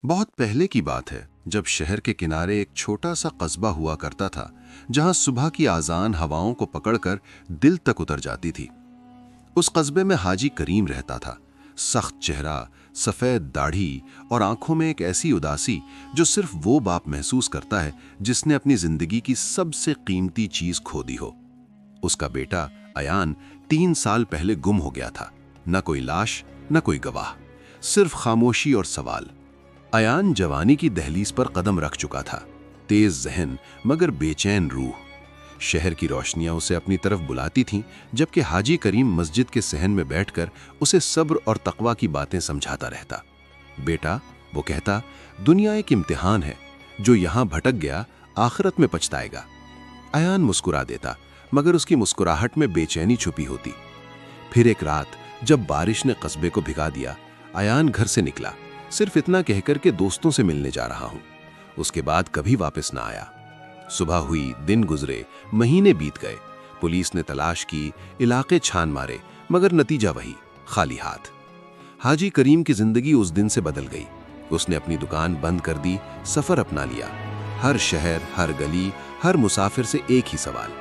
बहुत पहले की बात है जब शहर के किनारे एक छोटा सा कस्बा हुआ करता था जहां सुबह की आजान हवाओं को पकड़कर दिल तक उतर जाती थी। उस कस्बे में हाजी करीम रहता था। सख्त चेहरा, सफेद दाढ़ी और आंखों में एक ऐसी उदासी जो सिर्फ वो बाप महसूस करता है जिसने अपनी जिंदगी की सबसे कीमती चीज खो दी हो। उसका बेटा अयान 3 साल पहले गुम हो गया था। न कोई लाश, न कोई गवाह, सिर्फ खामोशी और सवाल। अयान जवानी की दहलीज पर कदम रख चुका था, तेज जहन मगर बेचैन रूह। शहर की रोशनियां उसे अपनी तरफ बुलाती थीं, जबकि हाजी करीम मस्जिद के सहन में बैठकर उसे सब्र और तकवा की बातें समझाता रहता। बेटा, वो कहता, दुनिया एक इम्तिहान है, जो यहां भटक गया आखिरत में पछताएगा। अयान मुस्कुरा देता, मगर उसकी मुस्कुराहट में बेचैनी छुपी होती। फिर एक रात जब बारिश ने कस्बे को भिगा दिया, अयान घर से निकला, सिर्फ इतना कहकर के दोस्तों से मिलने जा रहा हूं। उसके बाद कभी वापस ना आया। सुबह हुई, दिन गुजरे, महीने बीत गए। पुलिस ने तलाश की, इलाके छान मारे, मगर नतीजा वही, खाली हाथ। हाजी करीम की जिंदगी उस दिन से बदल गई। उसने अपनी दुकान बंद कर दी, सफर अपना लिया। हर शहर, हर गली, हर मुसाफिर से एक ही सवाल,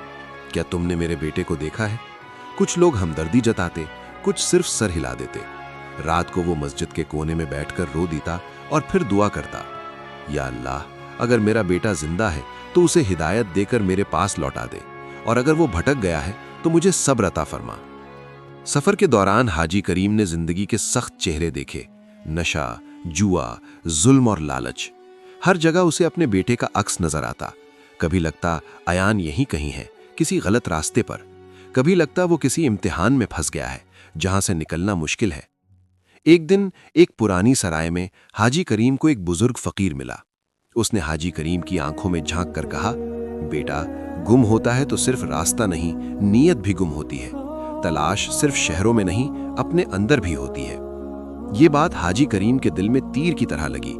क्या तुमने मेरे बेटे को देखा है? कुछ लोग हमदर्दी जताते, कुछ सिर्फ सर हिला देते। रात को वो मस्जिद के कोने में बैठकर रो देता और फिर दुआ करता, या अल्लाह, अगर मेरा बेटा जिंदा है तो उसे हिदायत देकर मेरे पास लौटा दे, और अगर वो भटक गया है तो मुझे सब्र अता फरमा। सफर के दौरान हाजी करीम ने जिंदगी के सख्त चेहरे देखे, नशा, जुआ, जुल्म और लालच। हर जगह उसे अपने बेटे का अक्स नजर आता। कभी लगता अयान यहीं कहीं है, किसी गलत रास्ते पर। कभी लगता वो किसी इम्तिहान में फंस गया है जहां से निकलना मुश्किल है। एक दिन एक पुरानी सराय में हाजी करीम को एक बुजुर्ग फकीर मिला। उसने हाजी करीम की आंखों में झांक कर कहा, बेटा, गुम होता है तो सिर्फ रास्ता नहीं, नीयत भी गुम होती है। तलाश सिर्फ शहरों में नहीं, अपने अंदर भी होती है। ये बात हाजी करीम के दिल में तीर की तरह लगी।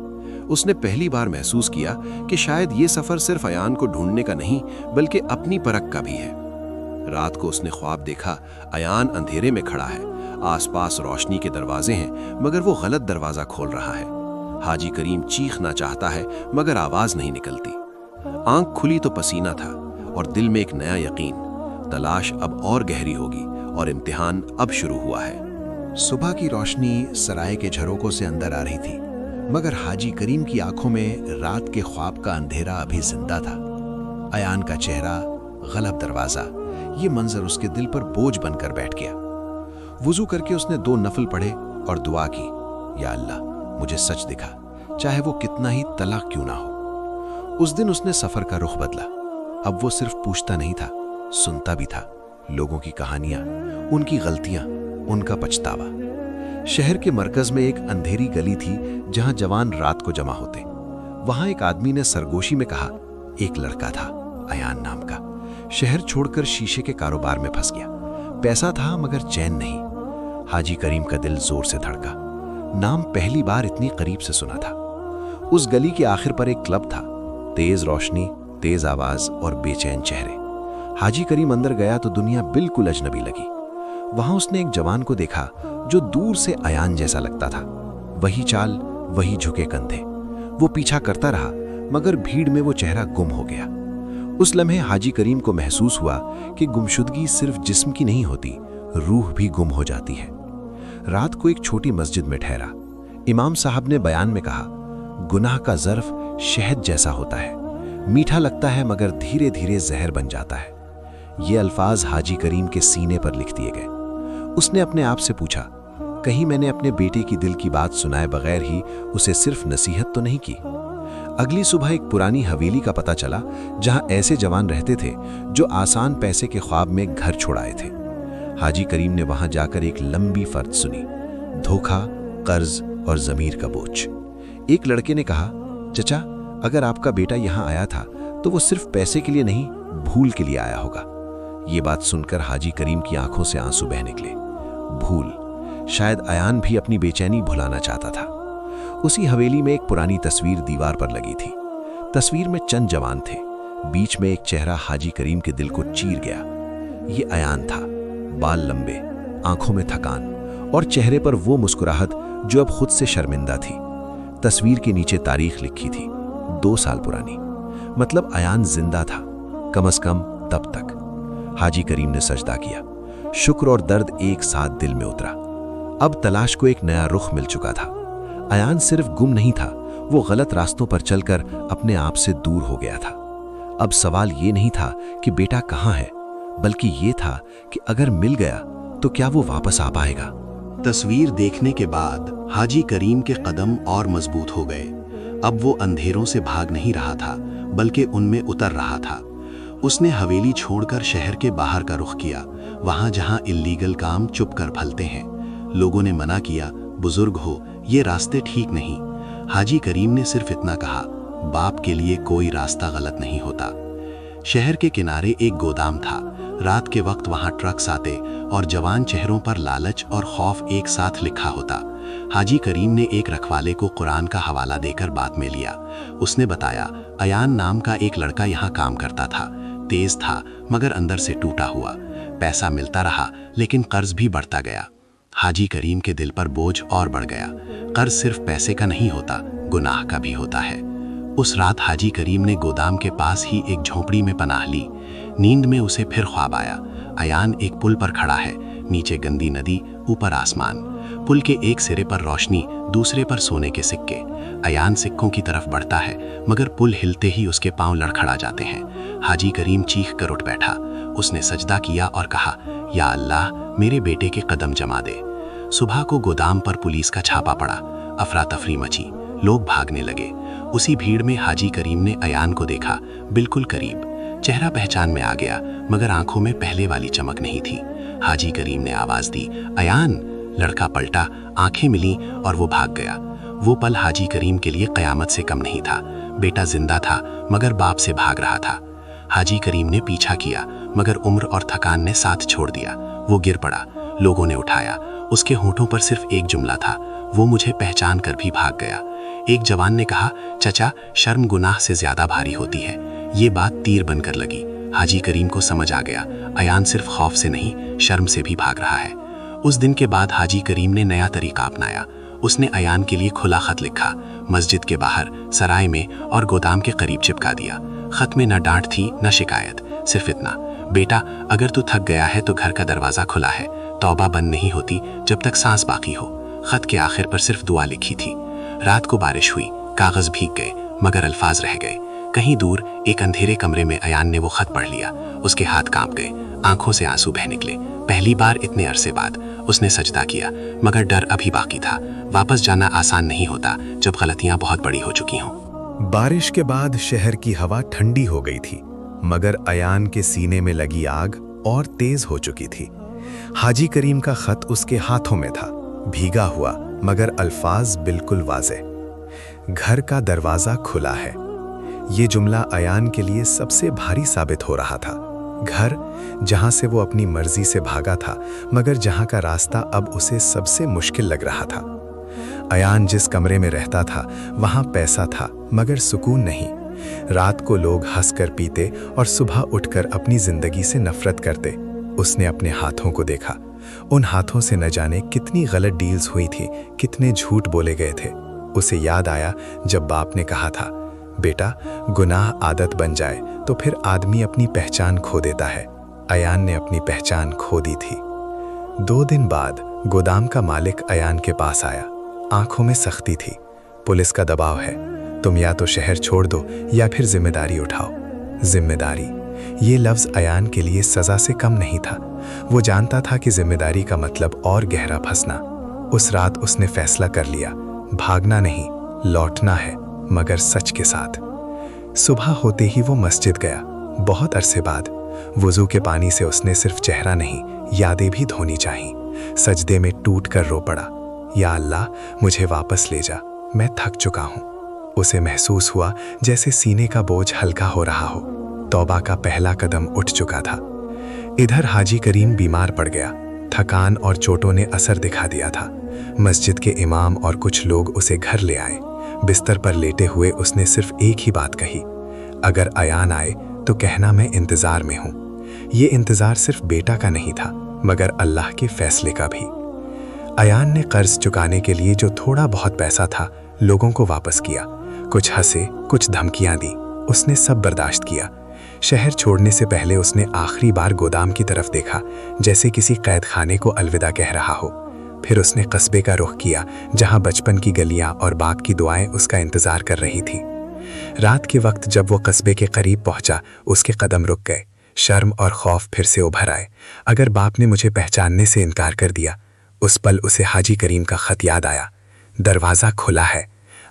उसने पहली बार महसूस किया कि शायद ये सफर सिर्फ अयान को ढूंढने का नहीं, बल्कि अपनी परख का भी है। रात को उसने ख्वाब देखा, अयान अंधेरे में खड़ा है, आसपास रोशनी के दरवाजे हैं, मगर वो गलत दरवाजा खोल रहा है। हाजी करीम चीखना चाहता है, मगर आवाज नहीं निकलती। आंख खुली तो पसीना था और दिल में एक नया यकीन, तलाश अब और गहरी होगी और इम्तिहान अब शुरू हुआ है। सुबह की रोशनी सराय के झरोकों से अंदर आ रही थी, मगर हाजी करीम की आंखों में रात के ख्वाब का अंधेरा अभी जिंदा था। अयान का चेहरा, गलत दरवाजा, ये मंजर उसके दिल पर बोझ बनकर बैठ गया। वुजू करके उसने 2 नफल पढ़े और दुआ की, या अल्लाह, मुझे सच दिखा, चाहे वो कितना ही तलाक क्यों ना हो। उस दिन उसने सफर का रुख बदला। अब वो सिर्फ पूछता नहीं था, सुनता भी था। लोगों की कहानियां, उनकी गलतियां, उनका पछतावा। शहर के मरकज में एक अंधेरी गली थी जहां जवान रात को जमा होते। वहां एक आदमी ने सरगोशी में कहा, एक लड़का था अयान नाम का, शहर छोड़कर शीशे के कारोबार में फंस गया। पैसा था मगर चैन नहीं। हाजी करीम का दिल जोर से धड़का। नाम पहली बार इतनी करीब से सुना था। उस गली के आखिर पर एक क्लब था, तेज रोशनी, तेज आवाज और बेचैन चेहरे। हाजी करीम अंदर गया तो दुनिया बिल्कुल अजनबी लगी। वहां उसने एक जवान को देखा जो दूर से अयान जैसा लगता था। वही चाल, वही झुके कंधे। वो पीछा करता रहा, मगर भीड़ में वो चेहरा गुम हो गया। उस लम्हे हाजी करीम को महसूस हुआ कि गुमशुदगी सिर्फ जिस्म की नहीं होती, रूह भी गुम हो जाती है। रात को एक छोटी मस्जिद में ठहरा। इमाम साहब ने बयान में कहा, गुनाह का ज़र्फ शहद जैसा होता है, मीठा लगता है मगर धीरे धीरे जहर बन जाता है। ये अल्फाज हाजी करीम के सीने पर लिख दिए गए। उसने अपने आप से पूछा, कहीं मैंने अपने बेटे की दिल की बात सुनाए बगैर ही उसे सिर्फ नसीहत तो नहीं की? अगली सुबह एक पुरानी हवेली का पता चला जहां ऐसे जवान रहते थे जो आसान पैसे के ख्वाब में घर छोड़ाए थे। हाजी करीम ने वहां जाकर एक लंबी फर्द सुनी, धोखा, कर्ज और जमीर का बोझ। एक लड़के ने कहा, चचा, अगर आपका बेटा यहां आया था तो वो सिर्फ पैसे के लिए नहीं, भूल के लिए आया होगा। ये बात सुनकर हाजी करीम की आंखों से आंसू बह निकले। भूल, शायद अयान भी अपनी बेचैनी भुलाना चाहता था। उसी हवेली में एक पुरानी तस्वीर दीवार पर लगी थी। तस्वीर में चंद जवान थे, बीच में एक चेहरा हाजी करीम के दिल को चीर गया। ये अयान था, बाल लंबे, आंखों में थकान और चेहरे पर वो मुस्कुराहट जो अब खुद से शर्मिंदा थी। तस्वीर के नीचे तारीख लिखी थी, 2 साल पुरानी। मतलब अयान जिंदा था, कम से कम तब तक। हाजी करीम ने सजदा किया। शुक्र और दर्द एक साथ दिल में उतरा। अब तलाश को एक नया रुख मिल चुका था। अयान सिर्फ गुम नहीं था, वो गलत रास्तों पर चलकर अपने आप से दूर हो गया था। अब सवाल ये नहीं था कि बेटा कहाँ है, बल्कि ये था कि अगर मिल गया तो क्या वो वापस आ पाएगा। तस्वीर देखने के बाद हाजी करीम के कदम और मजबूत हो गए। अब वो अंधेरों से भाग नहीं रहा था, बल्कि उनमें उतर रहा था। उसने हवेली छोड़कर शहर के बाहर का रुख किया, वहां जहां इल्लीगल काम चुप कर फलते हैं। लोगों ने मना किया, बुजुर्ग हो, ये रास्ते ठीक नहीं। हाजी करीम ने सिर्फ इतना कहा, बाप के लिए कोई रास्ता गलत नहीं होता। शहर के किनारे एक गोदाम था। रात के वक्त वहां ट्रक्स आते और जवान चेहरों पर लालच और खौफ एक साथ लिखा होता। हाजी करीम ने एक रखवाले को कुरान का हवाला देकर बात में लिया। उसने बताया, अयान नाम का एक लड़का यहाँ काम करता था। तेज था मगर अंदर से टूटा हुआ। पैसा मिलता रहा लेकिन कर्ज भी बढ़ता गया। हाजी करीम के दिल पर बोझ और बढ़ गया। कर्ज सिर्फ पैसे का नहीं होता, गुनाह का भी होता है। उस रात हाजी करीम ने गोदाम के पास ही एक झोंपड़ी में पनाह ली। नींद में उसे फिर ख्वाब आया। अयान एक पुल पर खड़ा है, नीचे गंदी नदी, ऊपर आसमान। पुल के एक सिरे पर रोशनी, दूसरे पर सोने के सिक्के। अयान सिक्कों की तरफ बढ़ता है मगर पुल हिलते ही उसके पांव लड़खड़ा जाते हैं। हाजी करीम चीख कर उठ बैठा। उसने सजदा किया और कहा, या अल्लाह, मेरे बेटे के कदम जमा दे। सुबह को गोदाम पर पुलिस का छापा पड़ा। अफरा तफरी मची, लोग भागने लगे। उसी भीड़ में हाजी करीम ने अयान को देखा, बिल्कुल करीब। चेहरा पहचान में आ गया मगर आंखों में पहले वाली चमक नहीं थी। हाजी करीम ने आवाज दी, अयान। लड़का पलटा, आंखें मिली और वो भाग गया। वो पल हाजी करीम के लिए कयामत से कम नहीं था। बेटा जिंदा था मगर बाप से भाग रहा था। हाजी करीम ने पीछा किया मगर उम्र और थकान ने साथ छोड़ दिया। वो गिर पड़ा, लोगों ने उठाया। उसके होंठों पर सिर्फ एक जुमला था, वो मुझे पहचान कर भी भाग गया। एक जवान ने कहा, चचा, शर्म गुनाह से ज्यादा भारी होती है। ये बात तीर बनकर लगी। हाजी करीम को समझ आ गया, अयान सिर्फ खौफ से नहीं, शर्म से भी भाग रहा है। उस दिन के बाद हाजी करीम ने नया तरीका अपनाया। उसने अयान के लिए खुला खत लिखा, मस्जिद के बाहर, सराय में और गोदाम के करीब चिपका दिया। खत में न डांट थी न शिकायत, सिर्फ इतना, बेटा, अगर तू थक गया है तो घर का दरवाजा खुला है। तौबा बंद नहीं होती जब तक सांस बाकी हो। खत के आखिर पर सिर्फ दुआ लिखी थी। रात को बारिश हुई, कागज भीग गए मगर अल्फाज रह गए। कहीं दूर एक अंधेरे कमरे में अयान ने वो खत पढ़ लिया। उसके हाथ कांप गए, आंखों से आंसू बह निकले। पहली बार इतने अरसे बाद उसने सजदा किया मगर डर अभी बाकी था। वापस जाना आसान नहीं होता जब गलतियां बहुत बड़ी हो चुकी हों। बारिश के बाद शहर की हवा ठंडी हो गई थी मगर अयान के सीने में लगी आग और तेज हो चुकी थी। हाजी करीम का खत उसके हाथों में था, भीगा हुआ मगर अल्फाज बिल्कुल वाज़े। घर का दरवाजा खुला है। ये जुमला अयान के लिए सबसे भारी साबित हो रहा था। घर जहां से वो अपनी मर्जी से भागा था मगर जहां का रास्ता अब उसे सबसे मुश्किल लग रहा था। अयान जिस कमरे में रहता था वहां पैसा था मगर सुकून नहीं। रात को लोग हंसकर पीते और सुबह उठकर अपनी जिंदगी से नफरत करते। उसने अपने हाथों को देखा। उन हाथों से न जाने कितनी गलत डील्स हुई थी, कितने झूठ बोले गए थे। उसे याद आया जब बाप ने कहा था, बेटा, गुनाह आदत बन जाए तो फिर आदमी अपनी पहचान खो देता है। अयान ने अपनी पहचान खो दी थी। 2 दिन बाद गोदाम का मालिक अयान के पास आया। आंखों में सख्ती थी। पुलिस का दबाव है, तुम या तो शहर छोड़ दो या फिर जिम्मेदारी उठाओ। जिम्मेदारी, ये लफ्ज अयान के लिए सजा से कम नहीं था। वो जानता था कि जिम्मेदारी का मतलब और गहरा फंसना। उस रात उसने फैसला कर लिया, भागना नहीं, लौटना है मगर सच के साथ। सुबह होते ही वो मस्जिद गया। बहुत अरसे बाद वुजू के पानी से उसने सिर्फ चेहरा नहीं, यादें भी धोनी चाहिए। सजदे में टूट कर रो पड़ा, या अल्लाह, मुझे वापस ले जा, मैं थक चुका हूँ। उसे महसूस हुआ जैसे सीने का बोझ हल्का हो रहा हो। तौबा का पहला कदम उठ चुका था। इधर हाजी करीम बीमार पड़ गया। थकान और चोटों ने असर दिखा दिया था। मस्जिद के इमाम और कुछ लोग उसे घर ले आए। बिस्तर पर लेटे हुए उसने सिर्फ एक ही बात कही, अगर अयान आए तो कहना मैं इंतजार में हूँ। ये इंतजार सिर्फ बेटा का नहीं था मगर अल्लाह के फैसले का भी। अयान ने कर्ज चुकाने के लिए जो थोड़ा बहुत पैसा था लोगों को वापस किया। कुछ हंसे, कुछ धमकियां दी। उसने सब बर्दाश्त किया। शहर छोड़ने से पहले उसने आखिरी बार गोदाम की तरफ देखा, जैसे किसी कैद खाने को अलविदा कह रहा हो। फिर उसने कस्बे का रुख किया, जहां बचपन की गलियां और बाप की दुआएं उसका इंतजार कर रही थी। रात के वक्त जब वो कस्बे के करीब पहुंचा, उसके कदम रुक गए। शर्म और खौफ फिर से उभर आए। अगर बाप ने मुझे पहचानने से इनकार कर दिया। उस पल उसे हाजी करीम का खत याद आया। दरवाज़ा खुला है।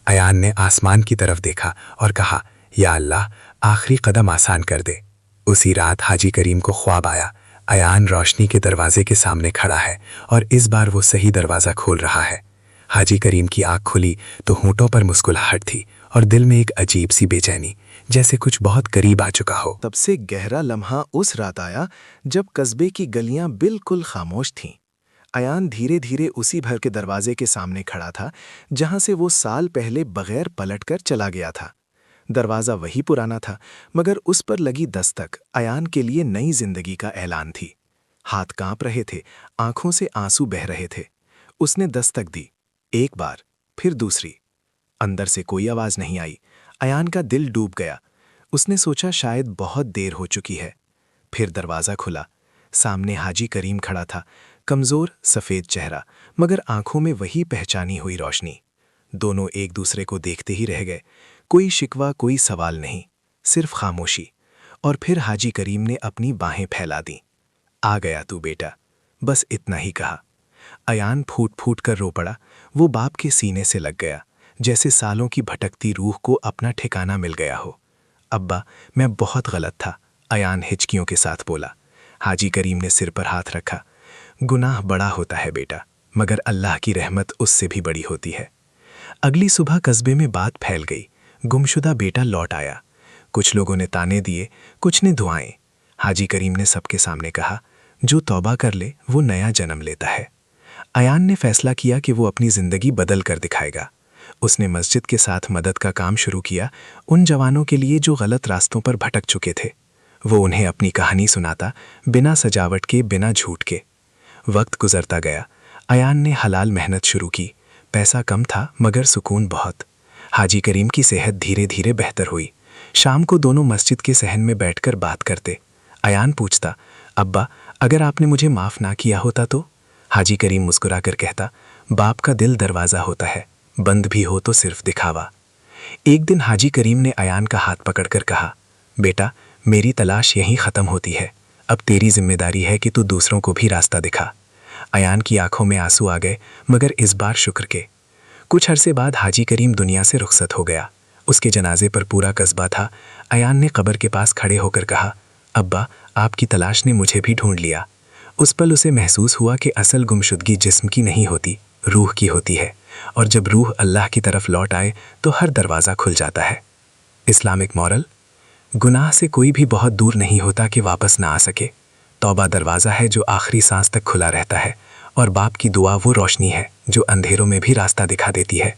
अयान ने आसमान की तरफ देखा और कहा, या अल्लाह, आखिरी कदम आसान कर दे। उसी रात हाजी करीम को ख्वाब आया। अयान रोशनी के दरवाजे के सामने खड़ा है और इस बार वो सही दरवाज़ा खोल रहा है। हाजी करीम की आंख खुली तो होंठों पर मुस्कुराहट थी और दिल में एक अजीब सी बेचैनी, जैसे कुछ बहुत करीब आ चुका हो। तब से गहरा लम्हा उस रात आया जब कस्बे की गलियां बिल्कुल खामोश थीं। अयान धीरे धीरे उसी घर के दरवाजे के सामने खड़ा था जहां से वो साल पहले बगैर पलटकर चला गया था। दरवाज़ा वही पुराना था, मगर उस पर लगी दस्तक अयान के लिए नई जिंदगी का ऐलान थी। हाथ कांप रहे थे, आंखों से आंसू बह रहे थे। उसने दस्तक दी, एक बार, फिर दूसरी। अंदर से कोई आवाज़ नहीं आई। अयान का दिल डूब गया। उसने सोचा शायद बहुत देर हो चुकी है। फिर दरवाज़ा खुला। सामने हाजी करीम खड़ा था, कमज़ोर सफ़ेद चेहरा, मगर आंखों में वही पहचानी हुई रोशनी। दोनों एक दूसरे को देखते ही रह गए। कोई शिकवा, कोई सवाल नहीं, सिर्फ खामोशी। और फिर हाजी करीम ने अपनी बाहें फैला दी। आ गया तू बेटा, बस इतना ही कहा। अयान फूट फूट कर रो पड़ा। वो बाप के सीने से लग गया, जैसे सालों की भटकती रूह को अपना ठिकाना मिल गया हो। अब्बा, मैं बहुत गलत था, अयान हिचकियों के साथ बोला। हाजी करीम ने सिर पर हाथ रखा। गुनाह बड़ा होता है बेटा, मगर अल्लाह की रहमत उससे भी बड़ी होती है। अगली सुबह कस्बे में बात फैल गई। गुमशुदा बेटा लौट आया। कुछ लोगों ने ताने दिए, कुछ ने दुआएं। हाजी करीम ने सबके सामने कहा, जो तौबा कर ले वो नया जन्म लेता है। अयान ने फैसला किया कि वो अपनी ज़िंदगी बदल कर दिखाएगा। उसने मस्जिद के साथ मदद का काम शुरू किया, उन जवानों के लिए जो गलत रास्तों पर भटक चुके थे। वो उन्हें अपनी कहानी सुनाता, बिना सजावट के, बिना झूठ के। वक्त गुजरता गया। अयान ने हलाल मेहनत शुरू की। पैसा कम था, मगर सुकून बहुत। हाजी करीम की सेहत धीरे धीरे बेहतर हुई। शाम को दोनों मस्जिद के सहन में बैठकर बात करते। अयान पूछता, अब्बा, अगर आपने मुझे माफ़ ना किया होता तो? हाजी करीम मुस्कुराकर कहता, बाप का दिल दरवाज़ा होता है, बंद भी हो तो सिर्फ दिखावा। एक दिन हाजी करीम ने अयान का हाथ पकड़कर कहा, बेटा, मेरी तलाश यहीं ख़त्म होती है। अब तेरी जिम्मेदारी है कि तू दूसरों को भी रास्ता दिखा। अयान की आंखों में आंसू आ गए, मगर इस बार शुक्र के। कुछ अरसे बाद हाजी करीम दुनिया से रुखसत हो गया। उसके जनाजे पर पूरा कस्बा था। अयान ने कब्र के पास खड़े होकर कहा, अब्बा, आपकी तलाश ने मुझे भी ढूंढ लिया। उस पल उसे महसूस हुआ कि असल गुमशुदगी जिस्म की नहीं होती, रूह की होती है, और जब रूह अल्लाह की तरफ लौट आए तो हर दरवाज़ा खुल जाता है। इस्लामिक मॉरल: गुनाह से कोई भी बहुत दूर नहीं होता कि वापस ना आ सके। तौबा दरवाज़ा है जो आखिरी सांस तक खुला रहता है, और बाप की दुआ वो रोशनी है जो अंधेरों में भी रास्ता दिखा देती है।